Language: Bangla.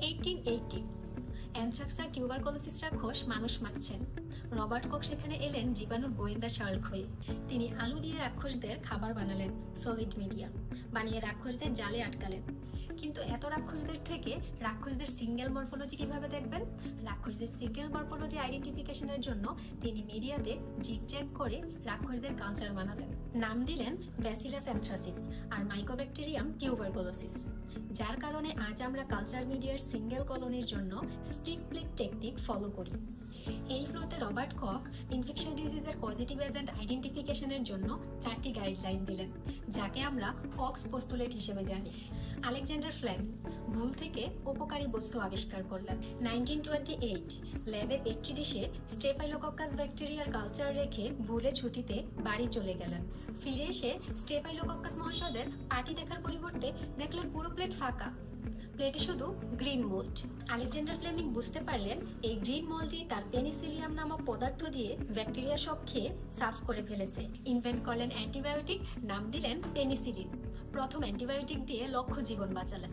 1880 অ্যানথ্রাক্স আর টিউবারকুলোসিস রাক্ষস মানুষ মারছেন। রবার্ট কক সেখানে এলেন জীবাণুর গোয়েন্দা শার্ক হয়ে। তিনি আলু দিয়ে রাক্ষসদের খাবার বানালেন, সলিড মিডিয়া বানিয়ে রাক্ষসদের জালে আটকালেন। কিন্তু এত রাক্ষসদের থেকে রাক্ষসদের সিঙ্গেল মরফোলজি কিভাবে দেখবেন? রাক্ষসদের সিঙ্গেল মরফোলজি আইডেন্টিফিকেশনের জন্য তিনি মিডিয়াতে জিগজ্যাগ করে রাক্ষসদের কালচার বানালেন। নাম দিলেন ব্যাসিলাস অ্যানথ্রাসিস আর মাইকোব্যাকটেরিয়াম টিউবারকুলোসিস, যার কারণে আজ আমরা কালচার মিডিয়ার সিঙ্গেল কলোনির জন্য স্টিক প্লেট টেকনিক ফলো করি। এই ফ্লোতে রবার্ট কক ইনফেকশন ডিজিজের পজিটিভ এজেন্ট আইডেন্টিফিকেশনের জন্য 4টি গাইডলাইন দিলেন, যাকে আমরা কক্স পোস্টুলেট হিসেবে জানি। আলেকজান্ডার ফ্লেমিং ভুল থেকে উপকারী বস্তু আবিষ্কার করলেন। 1928 ল্যাবে পেট্রি ডিশে স্টেফাইলোকক্কাস ব্যাকটেরিয়ার কালচার রেখে ভুলে ছুটিতে বাড়ি চলে গেলেন। ফিরে এসে স্টেফাইলোকক্কাস মহাশয়দের পার্টি দেখার পরিবর্তে দেখলেন পুরো প্লেট ফাঁকা, প্লেটে শুধু গ্রিন মোল্ড। আলেকজান্ডার ফ্লেমিং বুঝতে পারলেন এই গ্রিন মোল্ডই তার পেনিসিলিয়াম নামক পদার্থ দিয়ে ব্যাকটেরিয়া সব খেয়ে সাফ করে ফেলেছে। ইনভেন্ট করলেন অ্যান্টিবায়োটিক, নাম দিলেন পেনিসিলিন। প্রথম অ্যান্টিবায়োটিক দিয়ে লক্ষ জীবন বাঁচালেন।